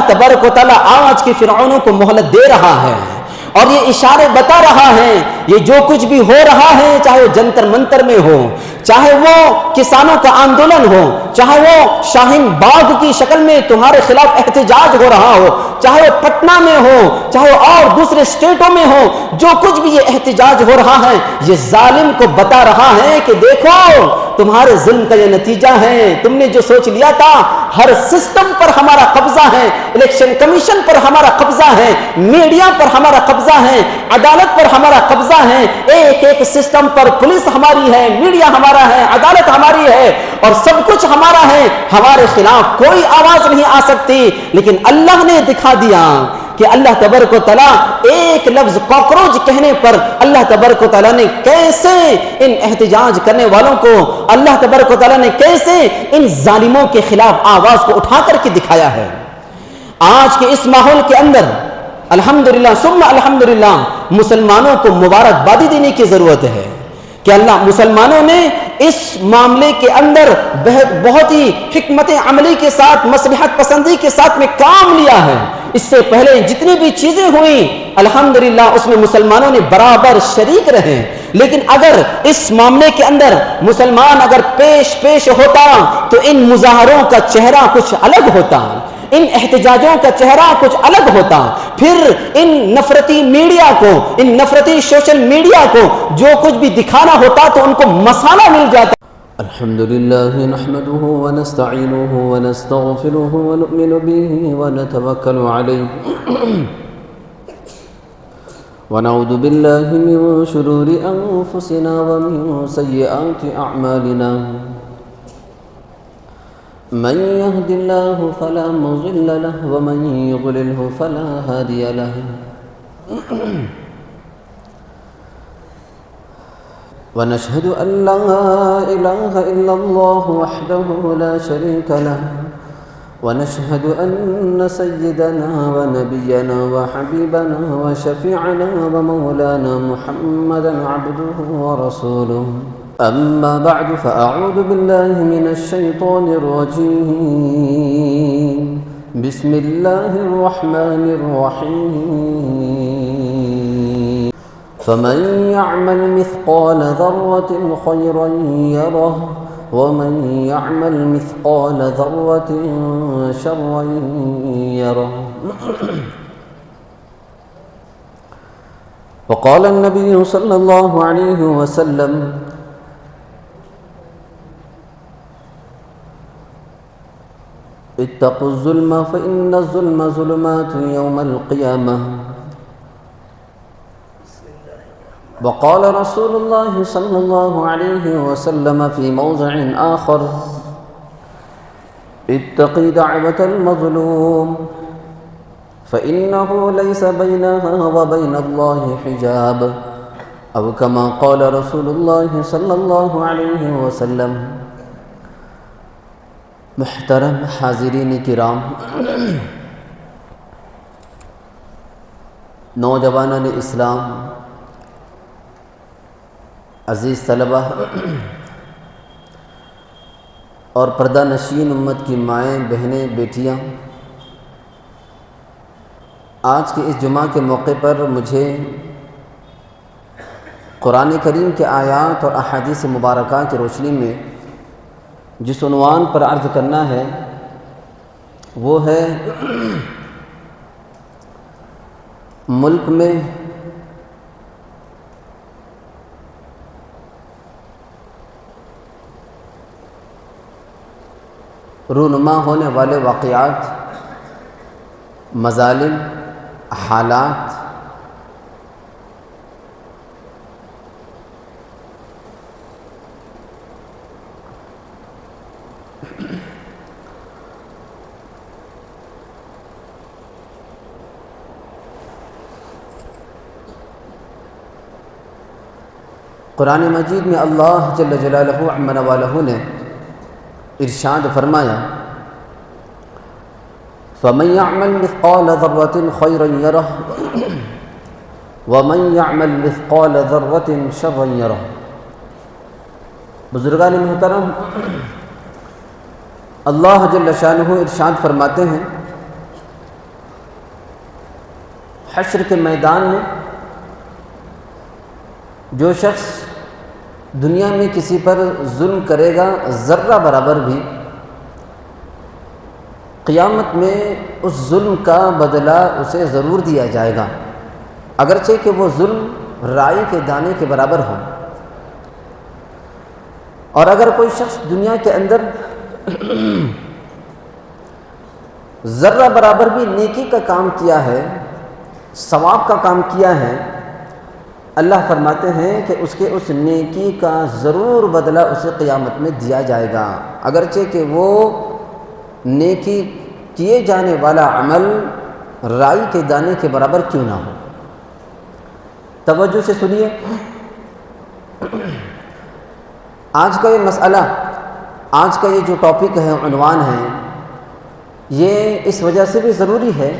تبارک و تعالیٰ آج کے فرعونوں کو مہلت دے رہا ہے اور یہ اشارے بتا رہا ہے. یہ جو کچھ بھی ہو رہا ہے، چاہے وہ جنتر منتر میں ہو، چاہے وہ کسانوں کا آندولن ہو، چاہے وہ شاہین باغ کی شکل میں تمہارے خلاف احتجاج ہو رہا ہو، چاہے وہ پٹنہ میں ہو، چاہے وہ اور دوسرے اسٹیٹوں میں ہو، جو کچھ بھی یہ احتجاج ہو رہا ہے، یہ ظالم کو بتا رہا ہے کہ دیکھو تمہارے ظلم کا یہ نتیجہ ہے. تم نے جو سوچ لیا تھا ہر سسٹم پر ہمارا قبضہ ہے، الیکشن کمیشن پر ہمارا قبضہ ہے، میڈیا پر ہمارا قبضہ ہے، عدالت پر ہمارا قبضہ ہے، ایک ایک سسٹم پر پولیس ہماری ہے، میڈیا ہمارا ہے، عدالت ہماری ہے اور سب کچھ ہمارا ہے، ہمارے خلاف کوئی آواز نہیں آ سکتی. لیکن اللہ نے دکھا دیا کہ اللہ تبارک و تعالیٰ ایک لفظ کاکروچ کہنے پر اللہ تبارک و تعالیٰ نے کیسے ان احتجاج کرنے والوں کو، اللہ تبارک و تعالیٰ نے کیسے ان ظالموں کے خلاف آواز کو اٹھا کر کے دکھایا ہے. آج کے اس ماحول کے اندر الحمدللہ ثم الحمدللہ مسلمانوں کو مبارکبادی دینے کی ضرورت ہے کہ اللہ مسلمانوں نے اس معاملے کے اندر بہت ہی حکمت عملی کے ساتھ، مصلحت پسندی کے ساتھ میں کام لیا ہے. اس سے پہلے جتنی بھی چیزیں ہوئیں الحمدللہ اس میں مسلمانوں نے برابر شریک رہے. لیکن اگر اس معاملے کے اندر مسلمان اگر پیش ہوتا تو ان مظاہروں کا چہرہ کچھ الگ ہوتا، ان احتجاجوں کا چہرہ کچھ الگ ہوتا. پھر ان نفرتی میڈیا کو، ان نفرتی سوشل میڈیا کو جو کچھ بھی دکھانا ہوتا تو ان کو مسالہ مل جاتا. الحمدللہ نحمده ونستعینه ونستغفره ونؤمن به ونتوکل علیہ ونعوذ باللہ من شرور انفسنا ومن سیئات اعمالنا من يهد الله فلا مضل له ومن يضلله فلا هادي له ونشهد أن لا إله إلا الله وحده لا شريك له ونشهد أن سيدنا ونبينا وحبيبنا وشفيعنا ومولانا محمدا عبده ورسوله. أما بعد فأعوذ بالله من الشيطان الرجيم. بسم الله الرحمن الرحيم. فمن يعمل مثقال ذرة خيرا يره ومن يعمل مثقال ذرة شرا يره. وقال النبي صلى الله عليه وسلم اتقوا الظلم فإن الظلم ظلمات يوم القيامة. وقال رسول الله صلى الله عليه وسلم في موضع آخر اتقي دعوة المظلوم فإنه ليس بينها وبين الله حجاب أو كما قال رسول الله صلى الله عليه وسلم. محترم حاضرین کرام، نوجوانان اسلام، عزیز طلبہ اور پردہ نشین امت کی مائیں، بہنیں، بیٹیاں، آج کے اس جمعہ کے موقع پر مجھے قرآن کریم کے آیات اور احادیث مبارکہ کی روشنی میں جس عنوان پر عرض کرنا ہے وہ ہے ملک میں رونما ہونے والے واقعات، مظالم، حالات، قرآن مجید میں اللہ جل جلالہ عم نوالہ نے ارشاد فرمایا فَمَن يَعْمَلْ مِثْقَالَ ذَرَّةٍ خَيْرًا يَرَهُ وَمَن يَعْمَلْ مِثْقَالَ ذَرَّةٍ شَرًّا يَرَهُ. بزرگان محترم، اللہ جل شانہ ارشاد فرماتے ہیں حشر کے میدان میں جو شخص دنیا میں کسی پر ظلم کرے گا ذرہ برابر بھی، قیامت میں اس ظلم کا بدلہ اسے ضرور دیا جائے گا، اگرچہ کہ وہ ظلم رائی کے دانے کے برابر ہو۔ اور اگر کوئی شخص دنیا کے اندر ذرہ برابر بھی نیکی کا کام کیا ہے، ثواب کا کام کیا ہے، اللہ فرماتے ہیں کہ اس کے اس نیکی کا ضرور بدلہ اسے قیامت میں دیا جائے گا، اگرچہ کہ وہ نیکی کیے جانے والا عمل رائی کے دانے کے برابر کیوں نہ ہو۔ توجہ سے سنیے، آج کا یہ مسئلہ، آج کا یہ جو ٹاپک ہے، عنوان ہے، یہ اس وجہ سے بھی ضروری ہے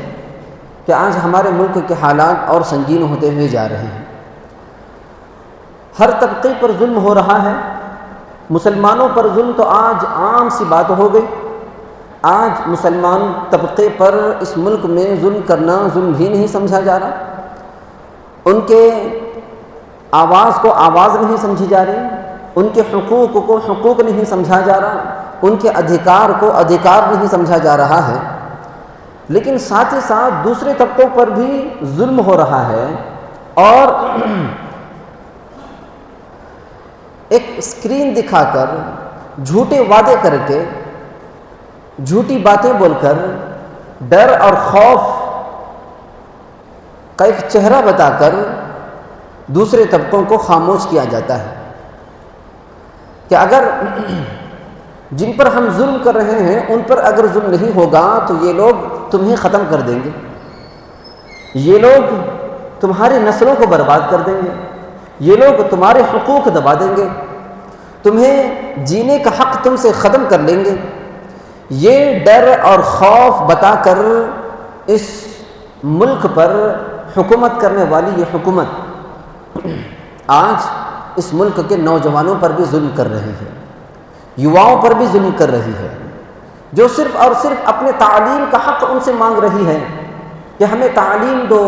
کہ آج ہمارے ملک کے حالات اور سنگین ہوتے ہوئے جا رہے ہیں۔ ہر طبقے پر ظلم ہو رہا ہے، مسلمانوں پر ظلم تو آج عام سی بات ہو گئی۔ آج مسلمان طبقے پر اس ملک میں ظلم کرنا ظلم ہی نہیں سمجھا جا رہا، ان کے آواز کو آواز نہیں سمجھی جا رہی، ان کے حقوق کو حقوق نہیں سمجھا جا رہا، ان کے ادھیکار کو ادھیکار نہیں سمجھا جا رہا ہے۔ لیکن ساتھ ہی ساتھ دوسرے طبقوں پر بھی ظلم ہو رہا ہے، اور ایک اسکرین دکھا کر، جھوٹے وعدے کر کے، جھوٹی باتیں بول کر، ڈر اور خوف کا ایک چہرہ بتا کر دوسرے طبقوں کو خاموش کیا جاتا ہے کہ اگر جن پر ہم ظلم کر رہے ہیں ان پر اگر ظلم نہیں ہوگا تو یہ لوگ تمہیں ختم کر دیں گے، یہ لوگ تمہاری نسلوں کو برباد کر دیں گے، یہ لوگ تمہارے حقوق دبا دیں گے، تمہیں جینے کا حق تم سے ختم کر لیں گے۔ یہ ڈر اور خوف بتا کر اس ملک پر حکومت کرنے والی یہ حکومت آج اس ملک کے نوجوانوں پر بھی ظلم کر رہی ہے، یواؤں پر بھی ظلم کر رہی ہے، جو صرف اور صرف اپنے تعلیم کا حق ان سے مانگ رہی ہے کہ ہمیں تعلیم دو،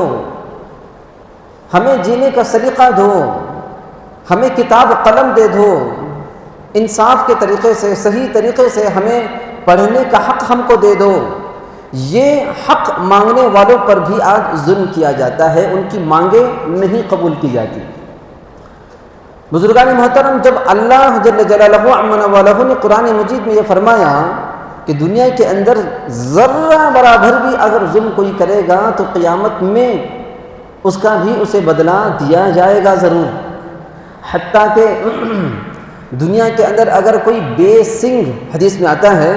ہمیں جینے کا سلیقہ دو، ہمیں کتاب قلم دے دو، انصاف کے طریقے سے، صحیح طریقے سے ہمیں پڑھنے کا حق ہم کو دے دو۔ یہ حق مانگنے والوں پر بھی آج ظلم کیا جاتا ہے، ان کی مانگیں نہیں قبول کی جاتی۔ بزرگان محترم، جب اللہ جل جلالہ عما والہ نے قرآن مجید میں یہ فرمایا کہ دنیا کے اندر ذرہ برابر بھی اگر ظلم کوئی کرے گا تو قیامت میں اس کا بھی اسے بدلہ دیا جائے گا ضرور، حتیٰ کہ دنیا کے اندر اگر کوئی بے سینگ، حدیث میں آتا ہے،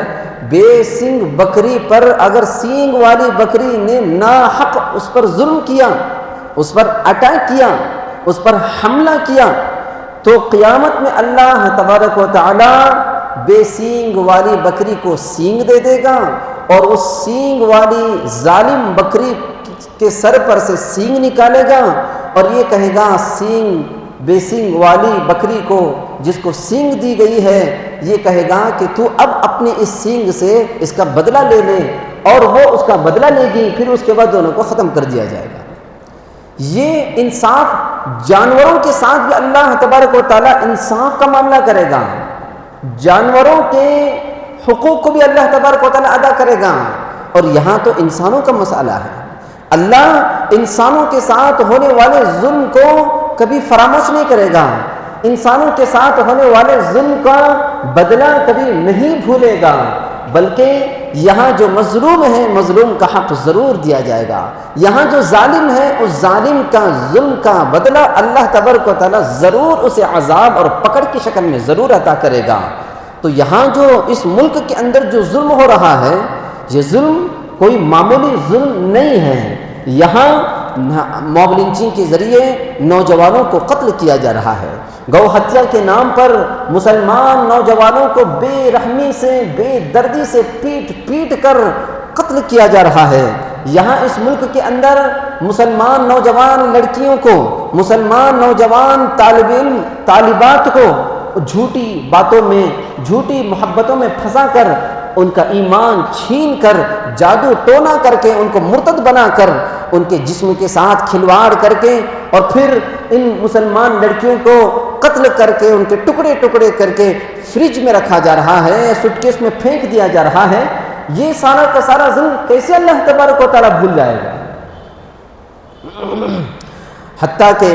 بے سینگ بکری پر اگر سینگ والی بکری نے ناحق اس پر ظلم کیا، اس پر اٹیک کیا، اس پر حملہ کیا، تو قیامت میں اللہ تبارک و تعالی بے سینگ والی بکری کو سینگ دے دے گا، اور اس سینگ والی ظالم بکری کے سر پر سے سینگ نکالے گا، اور یہ کہے گا سینگ، بے سینگ والی بکری کو جس کو سینگ دی گئی ہے، یہ کہے گا کہ تو اب اپنے اس سینگ سے اس کا بدلہ لے لے، اور وہ اس کا بدلہ لے گی، پھر اس کے بعد دونوں کو ختم کر دیا جائے گا۔ یہ انصاف جانوروں کے ساتھ بھی اللہ تبارک و تعالیٰ انصاف کا معاملہ کرے گا، جانوروں کے حقوق کو بھی اللہ تبارک و تعالیٰ ادا کرے گا۔ اور یہاں تو انسانوں کا مسئلہ ہے، اللہ انسانوں کے ساتھ ہونے والے ظلم کو کبھی فراموش نہیں کرے گا، انسانوں کے ساتھ ہونے والے ظلم کا بدلہ کبھی نہیں بھولے گا، بلکہ یہاں جو مظلوم ہے مظلوم کا حق ضرور دیا جائے گا، یہاں جو ظالم ہے اس ظالم کا ظلم کا بدلہ اللہ تبارک و تعالیٰ ضرور اسے عذاب اور پکڑ کی شکل میں ضرور عطا کرے گا۔ تو یہاں جو اس ملک کے اندر جو ظلم ہو رہا ہے، یہ ظلم کوئی معمولی ظلم نہیں ہے، یہاں موب لنچنگ کے ذریعے نوجوانوں کو قتل کیا جا رہا ہے، گو ہتیا کے نام پر مسلمان نوجوانوں کو بے رحمی سے، بے دردی سے پیٹ پیٹ کر قتل کیا جا رہا ہے۔ یہاں اس ملک کے اندر مسلمان نوجوان لڑکیوں کو، مسلمان نوجوان طالب علم طالبات کو جھوٹی باتوں میں، جھوٹی محبتوں میں پھنسا کر، ان کا ایمان چھین کر، جادو ٹونا کر کے، ان کو مرتد بنا کر ان کے جسم کے ساتھ کھلواڑ کر کے اور پھر ان مسلمان لڑکیوں کو قتل کر کے ان کے ٹکڑے ٹکڑے کر کے فریج میں رکھا جا رہا ہے، سوٹ کیس میں پھینک دیا جا رہا ہے، یہ سارا کا سارا ظلم کیسے اللہ تبارک و تعالیٰ بھول جائے گا؟ حتیٰ کہ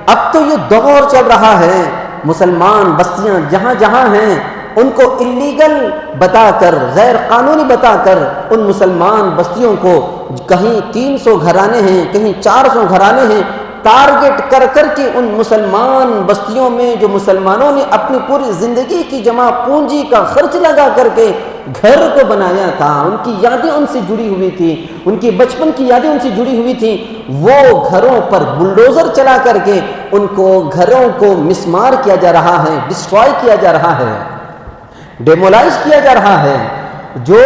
اب تو یہ دور چل رہا ہے، مسلمان بستیاں جہاں جہاں ہیں ان کو اللیگل بتا کر، غیر قانونی بتا کر ان مسلمان بستیوں کو، کہیں 300 گھرانے ہیں، کہیں 400 گھرانے ہیں، ٹارگٹ کر کر کے ان مسلمان بستیوں میں جو مسلمانوں نے اپنی پوری زندگی کی جمع پونجی کا خرچ لگا کر کے گھر کو بنایا تھا، ان کی یادیں ان سے جڑی ہوئی تھی، ان کی بچپن کی یادیں ان سے جڑی ہوئی تھی، وہ گھروں پر بلڈوزر چلا کر کے ان کو گھروں کو مسمار کیا جا رہا ہے، ڈسٹرائے کیا جا رہا ہے، ڈیمولائز کیا جا رہا ہے، جو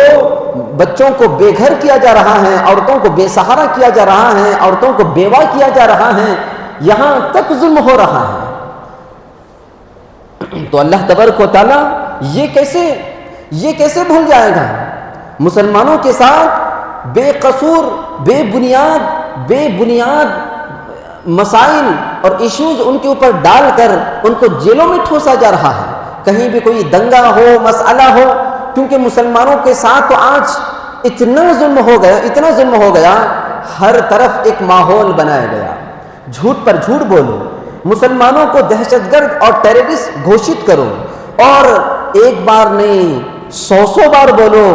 بچوں کو بے گھر کیا جا رہا ہے، عورتوں کو بے سہارا کیا جا رہا ہے، عورتوں کو بیوہ کیا جا رہا ہے، یہاں تک ظلم ہو رہا ہے۔ تو اللہ تبارک و تعالیٰ یہ کیسے بھول جائے گا؟ مسلمانوں کے ساتھ بے قصور، بے بنیاد مسائل اور ایشوز ان کے اوپر ڈال کر ان کو جیلوں میں ٹھوسا جا رہا ہے، کہیں بھی کوئی دنگا ہو، مسئلہ ہو، کیونکہ مسلمانوں کے ساتھ تو آج اتنا ظلم ہو گیا، ہر طرف ایک ماحول بنایا گیا، جھوٹ پر جھوٹ بولو، مسلمانوں کو دہشت گرد اور ٹیررسٹ گھوشت کرو، اور ایک بار نہیں 100 بار بولو،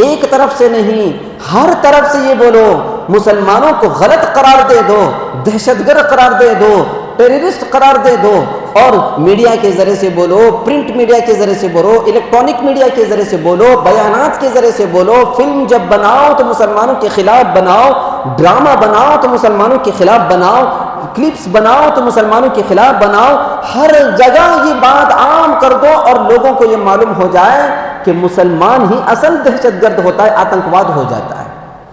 ایک طرف سے نہیں ہر طرف سے یہ بولو، مسلمانوں کو غلط قرار دے دو، دہشت گرد قرار دے دو، ٹیررسٹ قرار دے دو، اور میڈیا کے ذریعے سے بولو، پرنٹ میڈیا کے ذریعے سے بولو، الیکٹرانک میڈیا کے ذریعے سے بولو، بیانات کے ذریعے سے بولو، فلم جب بناؤ تو مسلمانوں کے خلاف بناؤ، ڈرامہ بناؤ تو مسلمانوں کے خلاف بناؤ، کلپس بناؤ تو مسلمانوں کے خلاف بناؤ، ہر جگہ یہ بات عام کر دو اور لوگوں کو یہ معلوم ہو جائے کہ مسلمان ہی اصل دہشت گرد ہوتا ہے، آتنکواد ہو جاتا ہے۔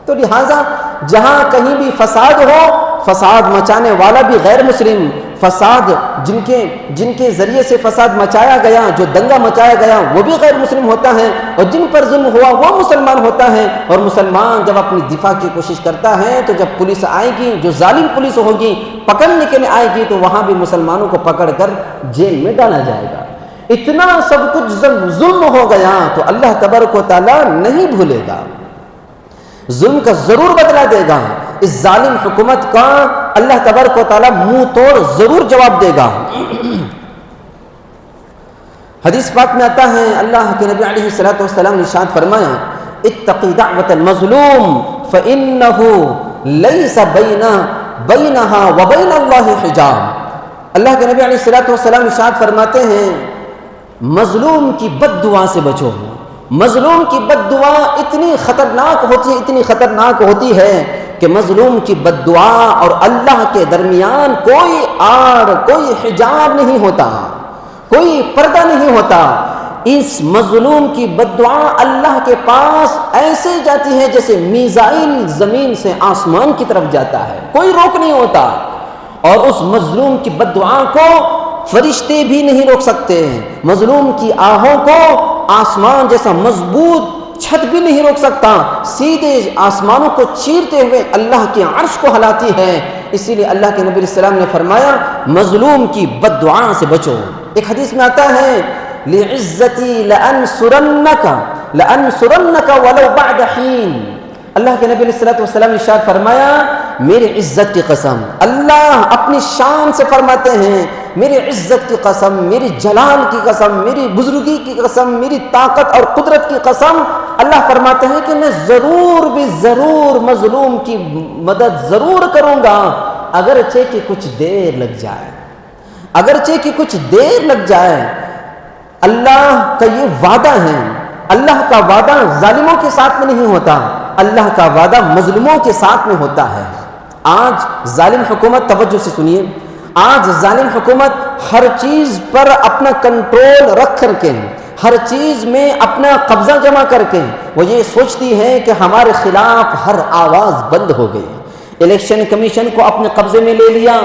تو لہٰذا جہاں کہیں بھی فساد ہو، فساد مچانے والا بھی غیر مسلم، فساد جن کے ذریعے سے فساد مچایا گیا، جو دنگا مچایا گیا، وہ بھی غیر مسلم ہوتا ہے، اور جن پر ظلم ہوا وہ مسلمان ہوتا ہے۔ اور مسلمان جب اپنی دفاع کی کوشش کرتا ہے تو جب پولیس آئے گی، جو ظالم پولیس ہوگی پکڑنے کے لیے آئے گی، تو وہاں بھی مسلمانوں کو پکڑ کر جیل میں ڈالا جائے گا۔ اتنا سب کچھ ظلم ہو گیا تو اللہ تبارک و تعالیٰ نہیں بھولے گا، ظلم کا ضرور بدلہ دے گا، اس ظالم حکومت کا اللہ تبارک و تعالیٰ منہ توڑ ضرور جواب دے گا۔ حدیث پاک میں آتا ہے، اللہ کے نبی علیہ الصلوۃ والسلام نے ارشاد فرمایا، اتقی دعوۃ المظلوم فإنه ليس بينها وبين الله حجاب۔ اللہ کے نبی علیہ الصلوۃ والسلام ارشاد فرماتے ہیں، مظلوم کی بد دعا سے بچو۔ مظلوم کی بد دعا اتنی خطرناک ہوتی ہے کہ مظلوم کی بد دعا اور اللہ کے درمیان کوئی آڑ، کوئی حجاب نہیں ہوتا، کوئی پردہ نہیں ہوتا۔ اس مظلوم کی بد دعا اللہ کے پاس ایسے جاتی ہے جیسے میزائل زمین سے آسمان کی طرف جاتا ہے، کوئی روک نہیں ہوتا، اور اس مظلوم کی بد دعا کو فرشتے بھی نہیں روک سکتے، مظلوم کی آہوں کو آسمان جیسا مضبوط چھت بھی نہیں روک سکتا، سیدھے آسمانوں کو چیرتے ہوئے اللہ کے عرش کو ہلاتی ہے۔ اسی لیے اللہ کے نبی علیہ السلام نے فرمایا، مظلوم کی بد دعا سے بچو۔ ایک حدیث میں آتا ہے، لِعِزَّتِي لَأَنْصُرَنَّكَ وَلَوْ بَعْدَ حِينٍ۔ اللہ کے نبی علیہ السلام نے ارشاد فرمایا، میری عزت کی قسم، اللہ اپنی شان سے فرماتے ہیں، میری عزت کی قسم، میری جلال کی قسم، میری بزرگی کی قسم، میری طاقت اور قدرت کی قسم، اللہ فرماتے ہیں کہ میں ضرور مظلوم کی مدد ضرور کروں گا، اگرچہ کہ کچھ دیر لگ جائے، اللہ کا یہ وعدہ ہے۔ اللہ کا وعدہ ظالموں کے ساتھ میں نہیں ہوتا، اللہ کا وعدہ مظلوموں کے ساتھ میں ہوتا ہے۔ آج ظالم حکومت، توجہ سے سنیے، آج ظالم حکومت ہر چیز پر اپنا کنٹرول رکھ کر کے، ہر چیز میں اپنا قبضہ جمع کر کے وہ یہ سوچتی ہے کہ ہمارے خلاف ہر آواز بند ہو گئی۔ الیکشن کمیشن کو اپنے قبضے میں لے لیا،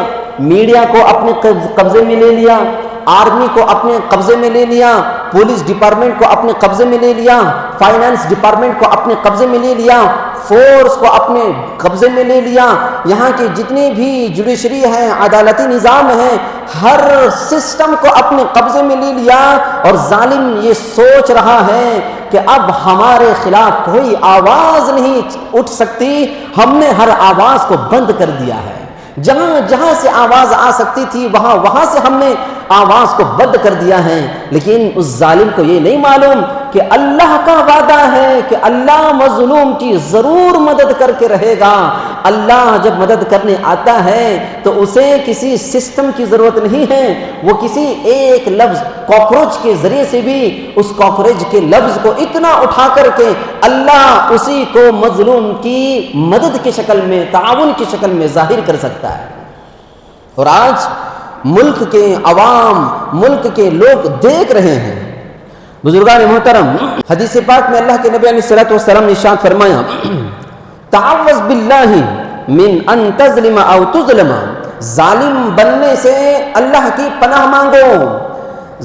میڈیا کو اپنے قبضے میں لے لیا، آرمی کو اپنے قبضے میں لے لیا، پولیس ڈپارٹمنٹ کو اپنے قبضے میں لے لیا، فائنانس ڈپارٹمنٹ کو اپنے قبضے میں لے لیا، فورس کو اپنے قبضے میں لے لیا، یہاں کی جتنی بھی جوڈیشری ہے، عدالتی نظام ہے، ہر سسٹم کو اپنے قبضے میں لے لیا، اور ظالم یہ سوچ رہا ہے کہ اب ہمارے خلاف کوئی آواز نہیں اٹھ سکتی، ہم نے ہر آواز کو بند کر دیا ہے، جہاں جہاں سے آواز آ سکتی تھی وہاں سے ہم نے آواز کو بند کر دیا ہے۔ لیکن اس ظالم کو یہ نہیں معلوم کہ اللہ کا وعدہ ہے کہ اللہ مظلوم کی ضرور مدد کر کے رہے گا۔ اللہ جب مدد کرنے آتا ہے تو اسے کسی سسٹم کی ضرورت نہیں ہے، وہ کسی ایک لفظ کاکروچ کے ذریعے سے بھی اس کاکروچ کے لفظ کو اتنا اٹھا کر کے اللہ اسی کو مظلوم کی مدد کی شکل میں، تعاون کی شکل میں ظاہر کر سکتا ہے۔ اور آج ملک کے عوام، ملک کے لوگ دیکھ رہے ہیں۔ بزرگان محترم، حدیث پاک میں اللہ کے نبی علیہ الصلوۃ والسلام نے ارشاد فرمایا، تعوذ باللہ من ان تظلم او تظلم، ظالم بننے سے اللہ کی پناہ مانگو،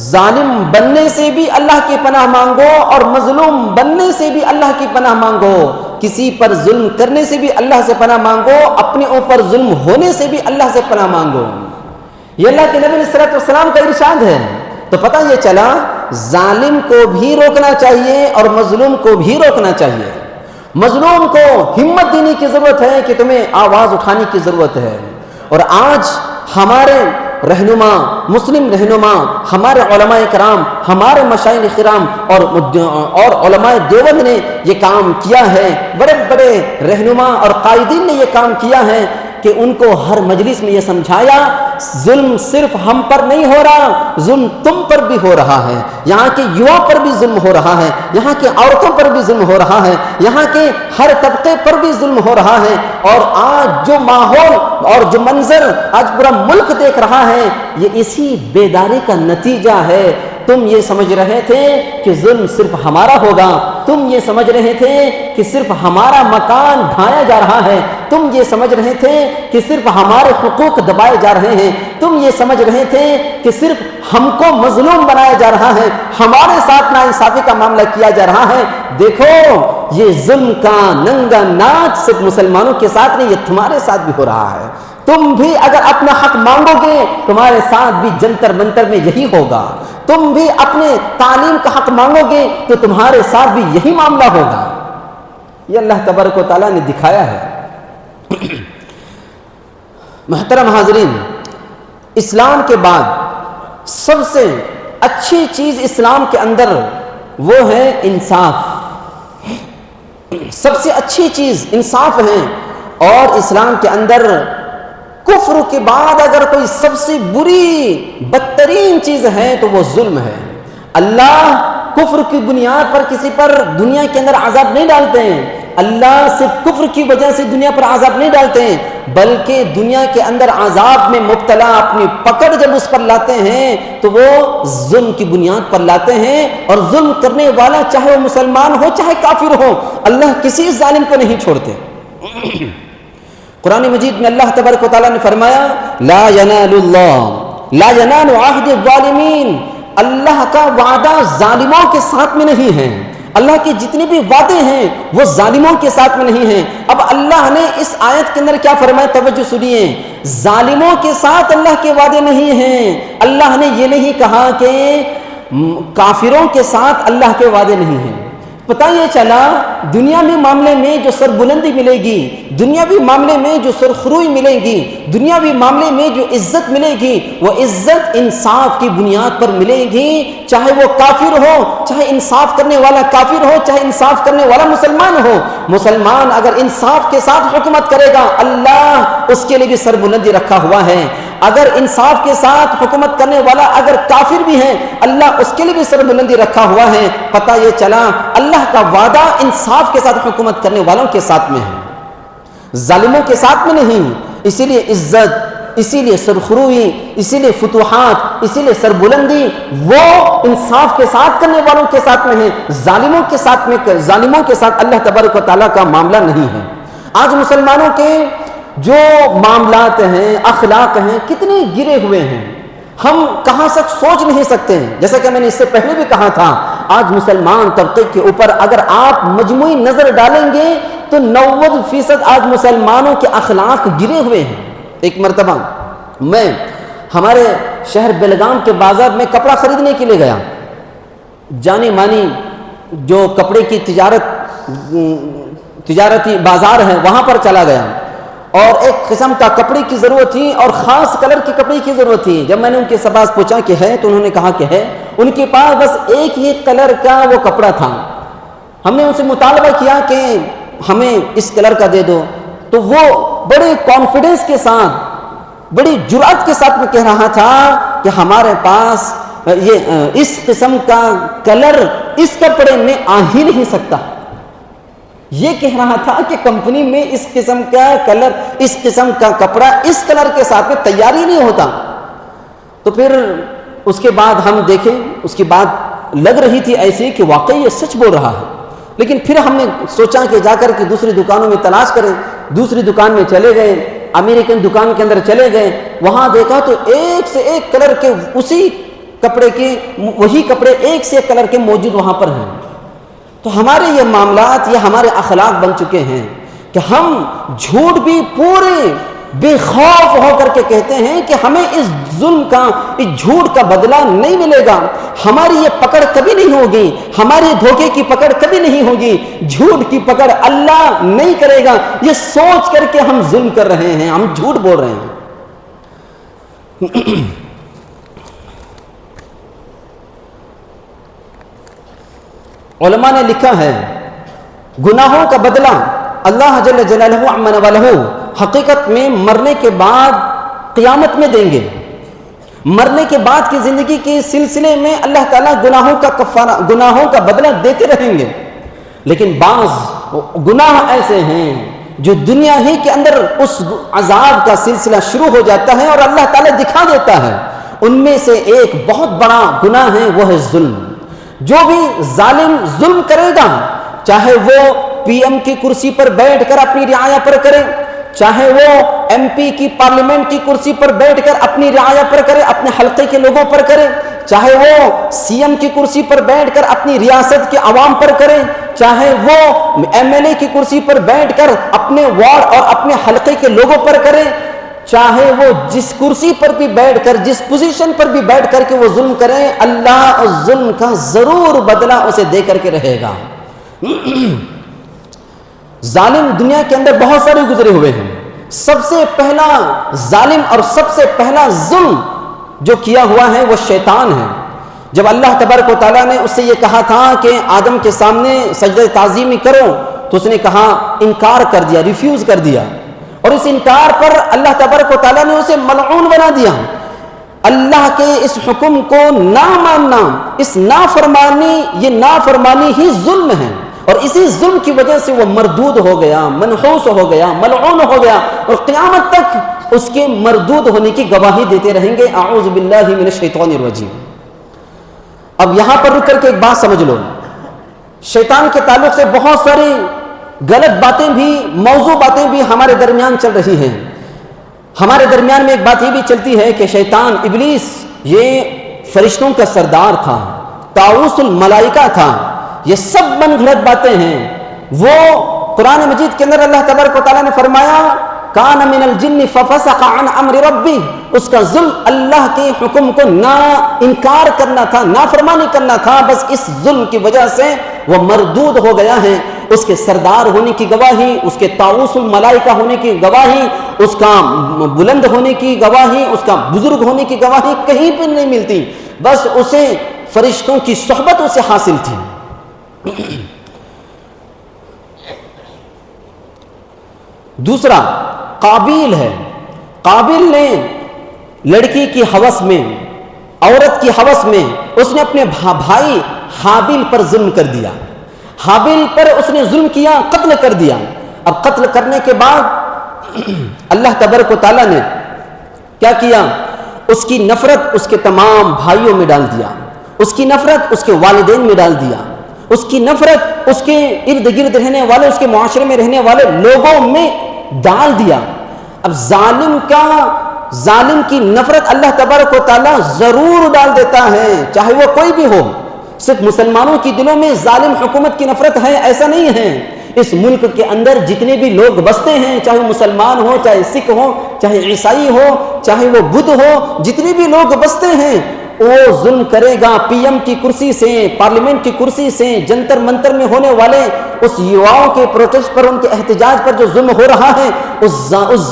ظالم بننے سے بھی اللہ کی پناہ مانگو، اور مظلوم بننے سے بھی اللہ کی پناہ مانگو، کسی پر ظلم کرنے سے بھی اللہ سے پناہ مانگو، اپنے اوپر ظلم ہونے سے بھی اللہ سے پناہ مانگو۔ یہ اللہ کے نبی علیہ الصلوۃ والسلام کا ارشاد ہے۔ تو پتہ یہ چلا ظالم کو بھی روکنا چاہیے اور مظلوم کو بھی روکنا چاہیے۔ مظلوم کو ہمت دینے کی ضرورت ہے کہ تمہیں آواز اٹھانے کی ضرورت ہے۔ اور آج ہمارے رہنما، مسلم رہنما، ہمارے علماء کرام، ہمارے مشائخ کرام اور علماء دیوبند نے یہ کام کیا ہے، بڑے بڑے رہنما اور قائدین نے یہ کام کیا ہے کہ ان کو ہر مجلس میں یہ سمجھایا، ظلم صرف ہم پر نہیں ہو رہا، ظلم تم پر بھی ہو رہا ہے، یہاں کے یوا پر بھی ظلم ہو رہا ہے، یہاں کے عورتوں پر بھی ظلم ہو رہا ہے، یہاں کے ہر طبقے پر بھی ظلم ہو رہا ہے۔ اور آج جو ماحول اور جو منظر آج پورا ملک دیکھ رہا ہے، یہ اسی بیداری کا نتیجہ ہے۔ تم یہ سمجھ رہے تھے کہ ظلم صرف ہمارا ہوگا، تم یہ سمجھ رہے تھے کہ صرف ہمارا مکان ڈھایا جا رہا ہے، تم یہ سمجھ رہے تھے کہ صرف ہمارے حقوق دبائے جا رہے ہیں، تم یہ سمجھ رہے تھے کہ صرف ہم کو مظلوم بنایا جا رہا ہے، ہمارے ساتھ ناانصافی کا معاملہ کیا جا رہا ہے۔ دیکھو یہ ظلم کا ننگا ناچ صرف مسلمانوں کے ساتھ نہیں، یہ تمہارے ساتھ بھی ہو رہا ہے۔ تم بھی اگر اپنا حق مانگو گے تمہارے ساتھ بھی جنتر منتر میں یہی ہوگا، تم بھی اپنے تعلیم کا حق مانگو گے تو تمہارے ساتھ بھی یہی معاملہ ہوگا۔ یہ اللہ تبارک و تعالیٰ نے دکھایا ہے۔ محترم حاضرین، اسلام کے بعد سب سے اچھی چیز اسلام کے اندر وہ ہے انصاف، سب سے اچھی چیز انصاف ہے۔ اور اسلام کے اندر کفر کے بعد اگر کوئی سب سے بری بدترین چیز ہے تو وہ ظلم ہے۔ اللہ کفر کی بنیاد پر کسی پر دنیا کے اندر عذاب نہیں ڈالتے ہیں، اللہ صرف کفر کی وجہ سے دنیا پر عذاب نہیں ڈالتے ہیں، بلکہ دنیا کے اندر عذاب میں مبتلا اپنی پکڑ جب اس پر لاتے ہیں تو وہ ظلم کی بنیاد پر لاتے ہیں۔ اور ظلم کرنے والا چاہے وہ مسلمان ہو چاہے کافر ہو، اللہ کسی ظالم کو نہیں چھوڑتے۔ قرآن مجید میں اللہ تبارک و تعالیٰ نے فرمایا، لا ینال عہد الظالمین، اللہ کا وعدہ ظالموں کے ساتھ میں نہیں ہے، اللہ کے جتنے بھی وعدے ہیں وہ ظالموں کے ساتھ میں نہیں ہیں۔ اب اللہ نے اس آیت کے اندر کیا فرمایا، توجہ سنیے، ظالموں کے ساتھ اللہ کے وعدے نہیں ہیں۔ اللہ نے یہ نہیں کہا کہ کافروں کے ساتھ اللہ کے وعدے نہیں ہیں۔ پتہ یہ چلا دنیاوی معاملے میں جو سربلندی ملے گی، دنیاوی معاملے میں جو سرخروئی ملے گی، دنیاوی معاملے میں جو عزت ملے گی، وہ عزت انصاف کی بنیاد پر ملے گی، چاہے وہ کافر ہو، چاہے انصاف کرنے والا کافر ہو، چاہے انصاف کرنے والا مسلمان ہو۔ مسلمان اگر انصاف کے ساتھ حکومت کرے گا، اللہ اس کے لیے بھی سربلندی رکھا ہوا ہے۔ اگر انصاف کے ساتھ حکومت کرنے والا اگر کافر بھی ہے، اللہ اس کے لیے بھی سربلندی رکھا ہوا ہے۔ پتہ یہ چلا اللہ کا وعدہ انصاف کے ساتھ حکومت کرنے والوں کے ساتھ میں ہے، ظالموں کے ساتھ میں نہیں۔ اسی لیے عزت، اسی لیے سرخروئی، اسی لیے فتوحات، اسی لیے سربلندی وہ انصاف کے ساتھ کرنے والوں کے ساتھ میں ہے، ظالموں کے ساتھ اللہ تبارک و تعالیٰ کا معاملہ نہیں ہے۔ آج مسلمانوں کے جو معاملات ہیں، اخلاق ہیں، کتنے گرے ہوئے ہیں، ہم کہاں تک سوچ نہیں سکتے ہیں۔ جیسا کہ میں نے اس سے پہلے بھی کہا تھا، آج مسلمان طبقے کے اوپر اگر آپ مجموعی نظر ڈالیں گے تو 90% آج مسلمانوں کے اخلاق گرے ہوئے ہیں۔ ایک مرتبہ میں ہمارے شہر بیلگام کے بازار میں کپڑا خریدنے کے لیے گیا، جانی مانی جو کپڑے کی تجارتی بازار ہے وہاں پر چلا گیا، اور ایک قسم کا کپڑے کی ضرورت تھی اور خاص کلر کے کپڑے کی ضرورت تھی۔ جب میں نے ان کے پاس پوچھا کہ ہے تو انہوں نے کہا کہ ہے، ان کے پاس بس ایک ہی کلر کا وہ کپڑا تھا۔ ہم نے ان سے مطالبہ کیا کہ ہمیں اس کلر کا دے دو، تو وہ بڑے کانفیڈنس کے ساتھ، بڑی جرأت کے ساتھ میں کہہ رہا تھا کہ ہمارے پاس یہ اس قسم کا کلر اس کپڑے میں آ ہی نہیں سکتا۔ یہ کہہ رہا تھا کہ کمپنی میں اس قسم کا کلر، اس قسم کا کپڑا اس کلر کے ساتھ میں تیار ہی نہیں ہوتا۔ تو پھر اس کے بعد ہم دیکھیں، اس کی بات لگ رہی تھی ایسی کہ واقعی یہ سچ بول رہا ہے، لیکن پھر ہم نے سوچا کہ جا کر کے دوسری دکانوں میں تلاش کریں۔ دوسری دکان میں چلے گئے، امریکن دکان کے اندر چلے گئے، وہاں دیکھا تو ایک سے ایک کلر کے اسی کپڑے کے، وہی کپڑے ایک سے ایک کلر کے موجود وہاں پر ہیں۔ تو ہمارے یہ معاملات، یہ ہمارے اخلاق بن چکے ہیں کہ ہم جھوٹ بھی پورے بے خوف ہو کر کے کہتے ہیں کہ ہمیں اس ظلم کا، اس جھوٹ کا بدلہ نہیں ملے گا، ہماری یہ پکڑ کبھی نہیں ہوگی، ہماری دھوکے کی پکڑ کبھی نہیں ہوگی، جھوٹ کی پکڑ اللہ نہیں کرے گا، یہ سوچ کر کے ہم ظلم کر رہے ہیں، ہم جھوٹ بول رہے ہیں۔ علماء نے لکھا ہے گناہوں کا بدلہ اللہ جل جلالہ عمن والہ حقیقت میں مرنے کے بعد قیامت میں دیں گے۔ مرنے کے بعد کی زندگی کے سلسلے میں اللہ تعالیٰ گناہوں کا کفارہ، گناہوں کا بدلہ دیتے رہیں گے، لیکن بعض گناہ ایسے ہیں جو دنیا ہی کے اندر اس عذاب کا سلسلہ شروع ہو جاتا ہے اور اللہ تعالیٰ دکھا دیتا ہے۔ ان میں سے ایک بہت بڑا گناہ ہے، وہ ہے ظلم۔ جو بھی ظالم ظلم کرے گا، چاہے وہ پی ایم کی کرسی پر بیٹھ کر اپنی رعایا پر کرے، چاہے وہ ایم پی کی پارلیمنٹ کی کرسی پر بیٹھ کر اپنی رعایا پر کرے، اپنے حلقے کے لوگوں پر کرے، چاہے وہ سی ایم کی کرسی پر بیٹھ کر اپنی ریاست کے عوام پر کرے، چاہے وہ ایم ایل اے کی کرسی پر بیٹھ کر اپنے وارڈ اور اپنے حلقے کے لوگوں پر کرے، چاہے وہ جس کرسی پر بھی بیٹھ کر، جس پوزیشن پر بھی بیٹھ کر کے وہ ظلم کرے، اللہ اس ظلم کا ضرور بدلہ اسے دے کر کے رہے گا۔ ظالم دنیا کے اندر بہت سارے گزرے ہوئے ہیں۔ سب سے پہلا ظالم اور سب سے پہلا ظلم جو کیا ہوا ہے وہ شیطان ہے۔ جب اللہ تبارک و تعالیٰ نے اس سے یہ کہا تھا کہ آدم کے سامنے سجدہ تعظیمی کرو، تو اس نے کہا، انکار کر دیا، ریفیوز کر دیا، اور اس انکار پر اللہ تبارک و تعالیٰ نے اسے ملعون بنا دیا۔ اللہ کے اس حکم کو نہ ماننا، اس نافرمانی، یہ نافرمانی ہی ظلم ہے، اور اسی ظلم کی وجہ سے وہ مردود ہو گیا، منحوس ہو گیا، ملعون ہو گیا، اور قیامت تک اس کے مردود ہونے کی گواہی دیتے رہیں گے۔ اعوذ باللہ من الشیطان الرجیم۔ اب یہاں پر رک کر کے ایک بات سمجھ لو، شیطان کے تعلق سے بہت ساری غلط باتیں بھی، موضوع باتیں بھی ہمارے درمیان چل رہی ہیں۔ ہمارے درمیان میں ایک بات یہ بھی چلتی ہے کہ شیطان، ابلیس، یہ فرشتوں کا سردار تھا، طاؤس الملائکہ تھا۔ یہ سب من گھڑت باتیں ہیں۔ وہ قرآن مجید کے اندر اللہ تبارک و تعالیٰ نے فرمایا، کان من الجن ففسق عن امر ربی، اس کا ظلم اللہ کے حکم کو نہ انکار کرنا تھا، نافرمانی کرنا تھا، بس اس ظلم کی وجہ سے وہ مردود ہو گیا ہے۔ اس کے سردار ہونے کی گواہی، اس کے طاؤس الملائکہ ہونے کی گواہی، اس کا بلند ہونے کی گواہی، اس کا بزرگ ہونے کی گواہی کہیں پہ نہیں ملتی، بس اسے فرشتوں کی صحبت اسے حاصل تھی۔ دوسرا قابیل ہے۔ قابیل نے لڑکی کی ہوس میں، عورت کی ہوس میں، اس نے اپنے بھائی حابیل پر ظلم کر دیا۔ حابیل پر اس نے ظلم کیا، قتل کر دیا۔ اب قتل کرنے کے بعد اللہ تبارک و تعالیٰ نے کیا کیا؟ اس کی نفرت اس کے تمام بھائیوں میں ڈال دیا، اس کی نفرت اس کے والدین میں ڈال دیا، اس کی نفرت اس کے ارد گرد رہنے والے، اس کے معاشرے میں رہنے والے لوگوں میں ڈال دیا۔ اب ظالم کی نفرت اللہ تبارک و تعالیٰ ضرور ڈال دیتا ہے، چاہے وہ کوئی بھی ہو، صرف مسلمانوں کی دلوں میں ظالم حکومت کی نفرت ہے ایسا نہیں ہے. اس ملک کے اندر جتنے بھی لوگ بستے ہیں، چاہے مسلمان ہو، چاہے سکھ ہو، چاہے عیسائی ہو، چاہے وہ بدھ ہو، جتنے بھی لوگ بستے ہیں وہ ظلم کرے گا. پی ایم کی کرسی سے، پارلیمنٹ کی کرسی سے، جنتر منتر میں ہونے والے اس یواؤں کے پروٹیسٹ پر، ان کے احتجاج پر جو ظلم ہو رہا ہے، اس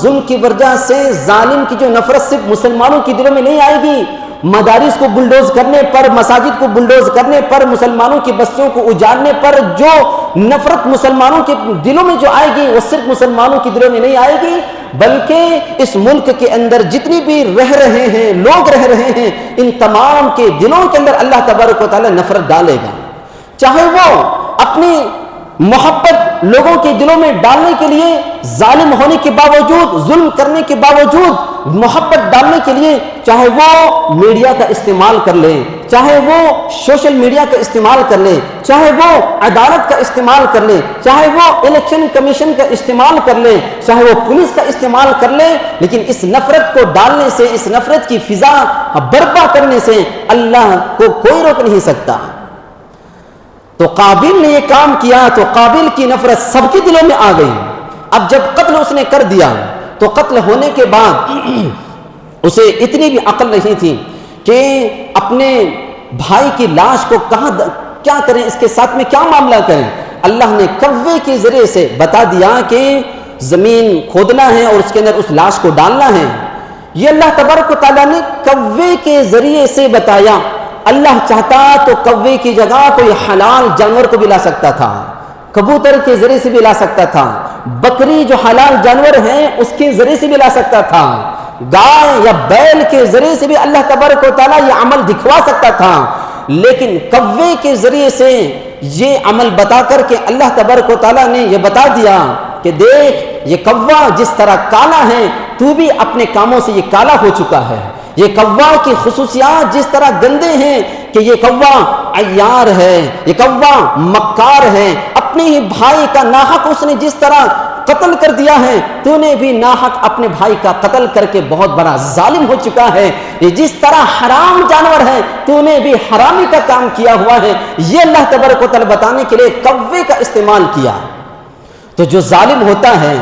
ظلم کی وجہ سے ظالم کی جو نفرت صرف مسلمانوں کی دلوں میں نہیں آئے گی، مدارس کو بلڈوز کرنے پر، مساجد کو بلڈوز کرنے پر، مسلمانوں کی بستیوں کو اجاڑنے پر جو نفرت مسلمانوں کے دلوں میں جو آئے گی، وہ صرف مسلمانوں کی دلوں میں نہیں آئے گی، بلکہ اس ملک کے اندر جتنی بھی رہ رہے ہیں، لوگ رہ رہے ہیں، ان تمام کے دلوں کے اندر اللہ تبارک و تعالی نفرت ڈالے گا. چاہے وہ اپنی محبت لوگوں کے دلوں میں ڈالنے کے لیے، ظالم ہونے کے باوجود، ظلم کرنے کے باوجود محبت ڈالنے کے لیے، چاہے وہ میڈیا کا استعمال کر لے، چاہے وہ سوشل میڈیا کا استعمال کر لے، چاہے وہ عدالت کا استعمال کر لے، چاہے وہ الیکشن کمیشن کا استعمال کر لے، چاہے وہ پولیس کا استعمال کر لے، لیکن اس نفرت کو ڈالنے سے، اس نفرت کی فضا برپا کرنے سے اللہ کو کوئی روک نہیں سکتا. تو قابل نے یہ کام کیا تو قابل کی نفرت سب کے دلوں میں آ گئی. اب جب قتل اس نے کر دیا تو قتل ہونے کے بعد اسے اتنی بھی عقل نہیں تھی کہ اپنے بھائی کی لاش کو کیا کریں، اس کے ساتھ میں کیا معاملہ کریں. اللہ نے کوے کے ذریعے سے بتا دیا کہ زمین کھودنا ہے اور اس کے اندر اس لاش کو ڈالنا ہے. یہ اللہ تبارک و تعالیٰ نے کوے کے ذریعے سے بتایا. اللہ چاہتا تو کوے کی جگہ کوئی حلال جانور کو بھی لا سکتا تھا، کبوتر کے ذریعے سے بھی لا سکتا تھا، بکری جو حلال جانور ہے اس کے ذریعے سے بھی لا سکتا تھا، گائے یا بیل کے ذریعے سے بھی اللہ تبارک و تعالیٰ یہ عمل دکھوا سکتا تھا. لیکن کوے کے ذریعے سے یہ عمل بتا کر کے اللہ تبارک و تعالیٰ نے یہ بتا دیا کہ دیکھ یہ کوا جس طرح کالا ہے تو بھی اپنے کاموں سے یہ کالا ہو چکا ہے. یہ کوا کی خصوصیات جس طرح گندے ہیں کہ یہ کوا عیار ہے، یہ کوا مکار ہے، اپنے ہی بھائی کا ناحق اس نے جس طرح قتل کر دیا ہے، تو نے بھی ناحق اپنے بھائی کا قتل کر کے بہت بڑا ظالم ہو چکا ہے. یہ جس طرح حرام جانور ہے تو نے بھی حرامی کا کام کیا ہوا ہے. یہ اللہ تبارک و تعالی بتانے کے لیے کوے کا استعمال کیا. تو جو ظالم ہوتا ہے،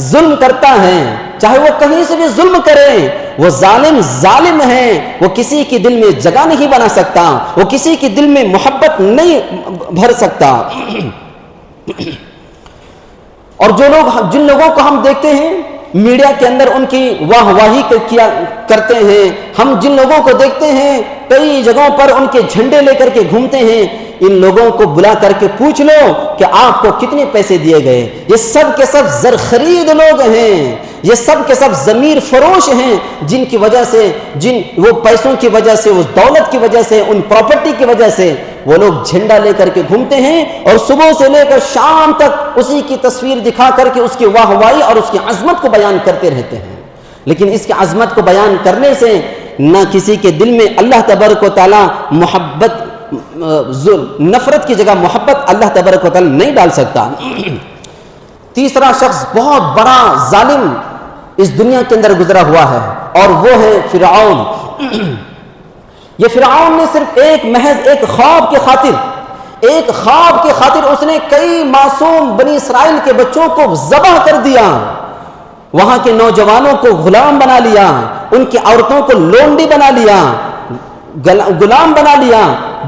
ظلم کرتا ہے، چاہے وہ کہیں سے بھی ظلم کرے، وہ ظالم ہے، وہ کسی کے دل میں جگہ نہیں بنا سکتا، وہ کسی کے دل میں محبت نہیں بھر سکتا. اور جن لوگوں کو ہم دیکھتے ہیں میڈیا کے اندر ان کی واہ واہی کیا کرتے ہیں، ہم جن لوگوں کو دیکھتے ہیں کئی جگہوں پر ان کے جھنڈے لے کر کے گھومتے ہیں، ان لوگوں کو بلا کر کے پوچھ لو کہ آپ کو کتنے پیسے دیے گئے. یہ سب کے سب زر خرید لوگ ہیں، یہ سب کے سب ضمیر فروش ہیں، جن کی وجہ سے، وہ پیسوں کی وجہ سے، اس دولت کی وجہ سے، ان پراپرٹی کی وجہ سے وہ لوگ جھنڈا لے کر کے گھومتے ہیں اور صبح سے لے کر شام تک اسی کی تصویر دکھا کر کے اس کی واہوائی اور اس کی عظمت کو بیان کرتے رہتے ہیں. لیکن اس کی عظمت کو بیان کرنے سے نہ کسی کے دل میں اللہ تبارک و تعالی محبت، نفرت کی جگہ محبت اللہ تبارک و تعالی نہیں ڈال سکتا. تیسرا شخص بہت بڑا ظالم اس دنیا کے اندر گزرا ہوا ہے اور وہ ہے فرعون. یہ فرعون نے صرف محض ایک خواب کے خاطر اس نے کئی معصوم بنی اسرائیل کے بچوں کو ذبح کر دیا، وہاں کے نوجوانوں کو غلام بنا لیا، ان کی عورتوں کو لونڈی بنا لیا، غلام بنا لیا،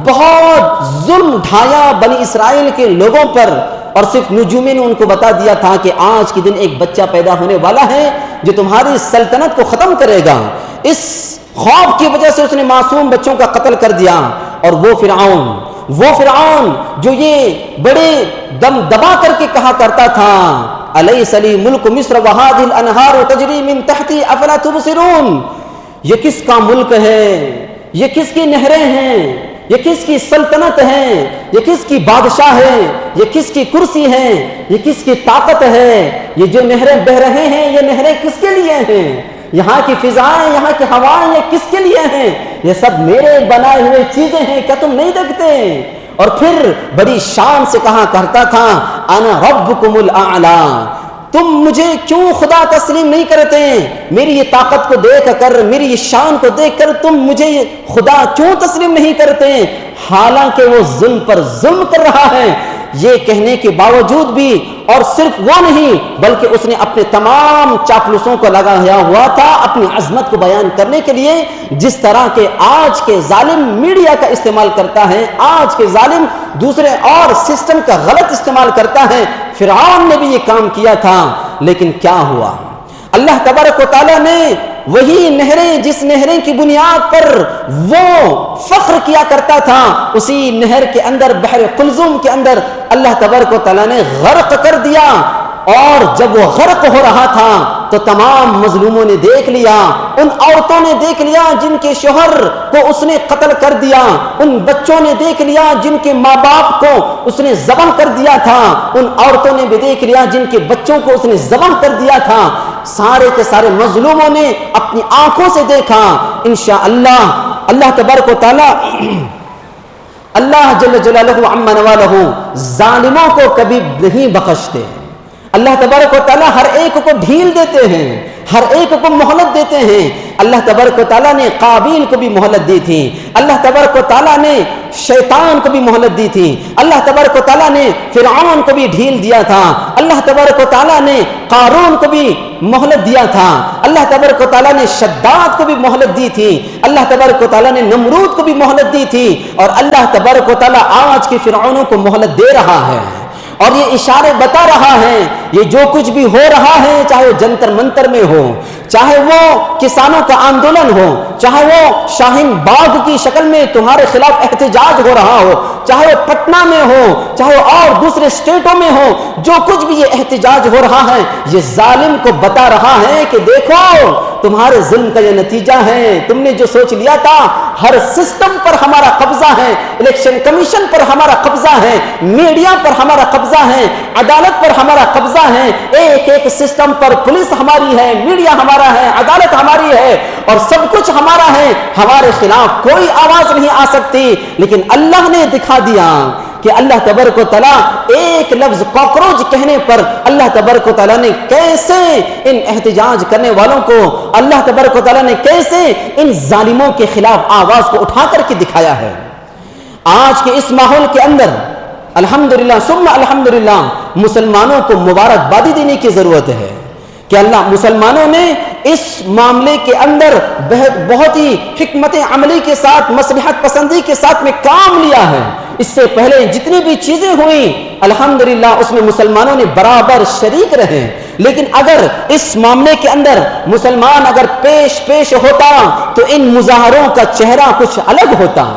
بہت ظلم ڈھایا بنی اسرائیل کے لوگوں پر. اور صرف نجومی نے ان کو بتا دیا تھا کہ آج کے دن ایک بچہ پیدا ہونے والا ہے جو تمہاری سلطنت کو ختم کرے گا. اس خواب کی وجہ سے اس نے معصوم بچوں کا قتل کر دیا. اور وہ فرعون جو یہ بڑے دم دبا کر کے کہا کرتا تھا الیس لی ملک مصر وہذہ الانہار تجری من تحتی افلا تبصرون، یہ کس کا ملک ہے، یہ کس کی نہریں ہیں، یہ کس کی سلطنت ہے، یہ کس کی بادشاہ ہے، یہ کس کی کرسی ہے، یہ کس کی طاقت ہے، یہ جو نہریں بہ رہے ہیں یہ نہریں کس کے لیے ہیں، یہاں کی فضائیں، یہاں کی ہوائیں یہ کس کے لیے ہیں، یہ سب میرے بنائے ہوئے چیزیں ہیں، کیا تم نہیں دیکھتے؟ اور پھر بڑی شان سے کہا کرتا تھا انا ربکم الاعلی، تم مجھے کیوں خدا تسلیم نہیں کرتے؟ میری یہ طاقت کو دیکھ کر، میری یہ شان کو دیکھ کر تم مجھے خدا کیوں تسلیم نہیں کرتے؟ حالانکہ وہ ظلم پر ظلم کر رہا ہے، یہ کہنے کے باوجود بھی، اور صرف وہ نہیں بلکہ اس نے اپنے تمام چاپلوسوں کو لگایا ہوا تھا اپنی عظمت کو بیان کرنے کے لیے، جس طرح کے آج کے ظالم میڈیا کا استعمال کرتا ہے، آج کے ظالم دوسرے اور سسٹم کا غلط استعمال کرتا ہے۔ فرعون نے بھی یہ کام کیا تھا، لیکن کیا ہوا؟ اللہ تبارک و تعالیٰ نے وہی نہریں جس نہریں کی بنیاد پر وہ فخر کیا کرتا تھا، اسی نہر کے اندر، بحر قلزم کے اندر اللہ تبارک و تعالیٰ نے غرق کر دیا۔ اور جب وہ غرق ہو رہا تھا تو تمام مظلوموں نے دیکھ لیا، ان عورتوں نے دیکھ لیا جن کے شوہر کو اس نے قتل کر دیا، ان بچوں نے دیکھ لیا جن کے ماں باپ کو اس نے ذبح کر دیا تھا، ان عورتوں نے بھی دیکھ لیا جن کے بچوں کو اس نے ذبح کر دیا تھا۔ سارے کے سارے مظلوموں نے اپنی آنکھوں سے دیکھا۔ انشاءاللہ اللہ تبارک و تعالی، اللہ جل جلالہ عما نوالہ ظالموں کو کبھی نہیں بخشتے۔ اللہ تبارک و تعالیٰ ہر ایک کو ڈھیل دیتے ہیں، ہر ایک کو مہلت دیتے ہیں۔ اللہ تبارک و تعالیٰ نے قابیل کو بھی مہلت دی تھی، اللہ تبارک و تعالیٰ نے شیطان کو بھی مہلت دی تھی، اللہ تبارک و تعالیٰ نے فرعون کو بھی ڈھیل دیا تھا، اللہ تبارک و تعالیٰ نے قارون کو بھی مہلت دیا تھا، اللہ تبارک و تعالیٰ نے شداد کو بھی مہلت دی تھی، اللہ تبارک و تعالیٰ نے نمرود کو بھی مہلت دی تھی، اور اللہ تبارک و تعالیٰ آج کے فرعونوں کو مہلت دے رہا ہے۔ اور یہ اشارے بتا رہا ہے، یہ جو کچھ بھی ہو رہا ہے، چاہے جنتر منتر میں ہو، چاہے وہ کسانوں کا آندولن ہو، چاہے وہ شاہین باغ کی شکل میں تمہارے خلاف احتجاج ہو رہا ہو، چاہے وہ پٹنہ میں ہو، چاہے وہ اور دوسرے اسٹیٹوں میں ہو، جو کچھ بھی یہ احتجاج ہو رہا ہے، یہ ظالم کو بتا رہا ہے کہ دیکھو تمہارے ظلم کا یہ نتیجہ ہے، تم نے جو سوچ لیا تھا ہر سسٹم پر ہمارا قبضہ ہے، الیکشن کمیشن پر ہمارا قبضہ ہے، میڈیا پر ہمارا قبضہ ہے، عدالت پر ہمارا قبضہ ہے، ایک ایک سسٹم پر پولیس ہماری ہے، میڈیا ہمارا ہے، عدالت ہماری ہے، اور سب کچھ ہمارا ہے، ہمارے خلاف کوئی آواز نہیں آ سکتی۔ لیکن اللہ نے دکھا دیا کہ اللہ تبارک و تعالیٰ ایک لفظ کاکروچ کہنے پر اللہ تبارک و تعالیٰ نے کیسے ان احتجاج کرنے والوں کو، اللہ تبارک و تعالیٰ نے کیسے ان ظالموں کے خلاف آواز کو اٹھا کر کے دکھایا ہے۔ آج کے اس ماحول کے اندر الحمدللہ ثم الحمدللہ مسلمانوں کو مبارکبادی دینے کی ضرورت ہے کہ اللہ مسلمانوں نے اس معاملے کے اندر بہت ہی حکمت عملی کے ساتھ، مصلحت پسندی کے ساتھ میں کام لیا ہے۔ اس سے پہلے جتنی بھی چیزیں ہوئیں الحمدللہ اس میں مسلمانوں نے برابر شریک رہے، لیکن اگر اس معاملے کے اندر مسلمان اگر پیش ہوتا تو ان مظاہروں کا چہرہ کچھ الگ ہوتا،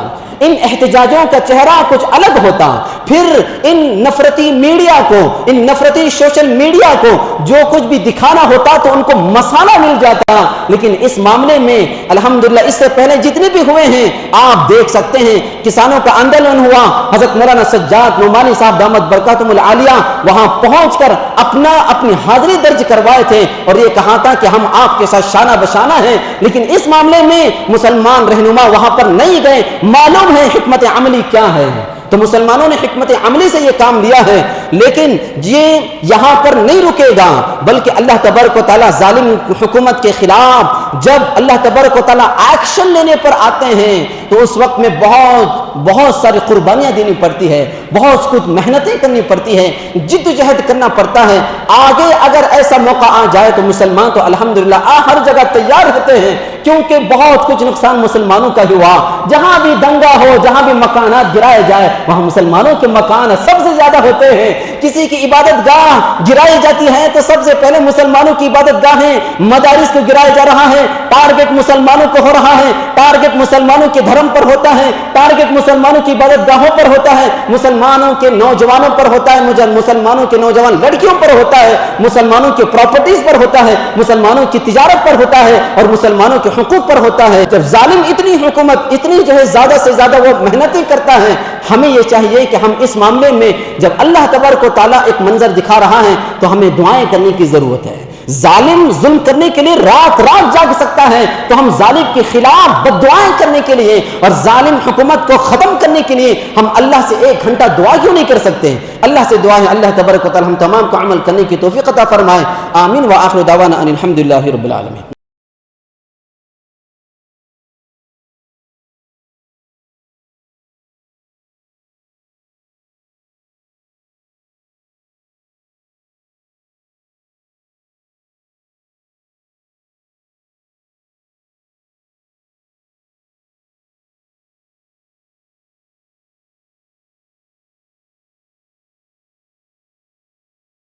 ان احتجاجوں کا چہرہ کچھ الگ ہوتا، پھر ان نفرتی میڈیا کو، ان نفرتی سوشل میڈیا کو جو کچھ بھی دکھانا ہوتا تو ان کو مسالہ مل جاتا۔ لیکن اس معاملے میں الحمدللہ اس سے پہلے جتنے بھی ہوئے ہیں آپ دیکھ سکتے ہیں، کسانوں کا آندولن ہوا، حضرت مولانا سجاد نعمانی صاحب دامت برکاتہم العالیہ وہاں پہنچ کر اپنی حاضری درج کروائے تھے اور یہ کہا تھا کہ ہم آپ کے ساتھ شانہ بشانہ ہیں، لیکن اس معاملے میں مسلمان رہنما وہاں پر نہیں گئے۔ معلوم ہے حکمت عملی کیا ہے، تو مسلمانوں نے حکمت عملی سے یہ کام لیا ہے، لیکن یہ یہاں پر نہیں رکے گا، بلکہ اللہ تبارک و تعالیٰ ظالم حکومت کے خلاف جب اللہ تبارک و تعالیٰ ایکشن لینے پر آتے ہیں تو اس وقت میں بہت ساری قربانیاں دینی پڑتی ہے، بہت کچھ محنتیں کرنی پڑتی ہے، جد و جہد کرنا پڑتا ہے۔ آگے اگر ایسا موقع آ جائے تو مسلمان تو الحمدللہ ہر جگہ تیار ہوتے ہیں، کیونکہ بہت کچھ نقصان مسلمانوں کا ہوا، جہاں بھی دنگا ہو، جہاں بھی مکانات گرائے جائے وہاں مسلمانوں کے مکان سب سے زیادہ ہوتے ہیں۔ کسی کی عبادت گاہ گرائی جاتی ہے تو سب سے پہلے مسلمانوں کی عبادت گاہیں، مدارس کو گرایا جا رہا ہے، ٹارگٹ مسلمانوں کو ہو رہا ہے، ٹارگٹ مسلمانوں کے دھرم پر ہوتا ہے، ٹارگٹ مسلمانوں کی عبادت گاہوں پر ہوتا ہے، مسلمانوں کے نوجوانوں پر ہوتا ہے، مسلمانوں کے نوجوان لڑکیوں پر ہوتا ہے، مسلمانوں کے پراپرٹیز پر ہوتا ہے، مسلمانوں کی تجارت پر ہوتا ہے اور مسلمانوں کے حقوق پر ہوتا ہے۔ جب ظالم اتنی حکومت اتنی زیادہ سے زیادہ وہ محنتیں کرتا ہے، ہمیں یہ چاہیے کہ ہم اس معاملے میں جب اللہ تبارک و تعالیٰ ایک منظر دکھا رہا ہے تو ہمیں دعائیں کرنے کی ضرورت ہے۔ ظالم ظلم کرنے کے لیے رات جاگ سکتا ہے تو ہم ظالم کے خلاف بددعائیں کرنے کے لیے اور ظالم حکومت کو ختم کرنے کے لیے ہم اللہ سے 1 گھنٹہ دعا کیوں نہیں کر سکتے؟ اللہ سے دعا ہے اللہ تبارک و تعالیٰ ہم تمام کو عمل کرنے کی توفیق عطا فرمائے۔ آمین۔ وآخر دعوانا ان الحمدللہ رب العالمین۔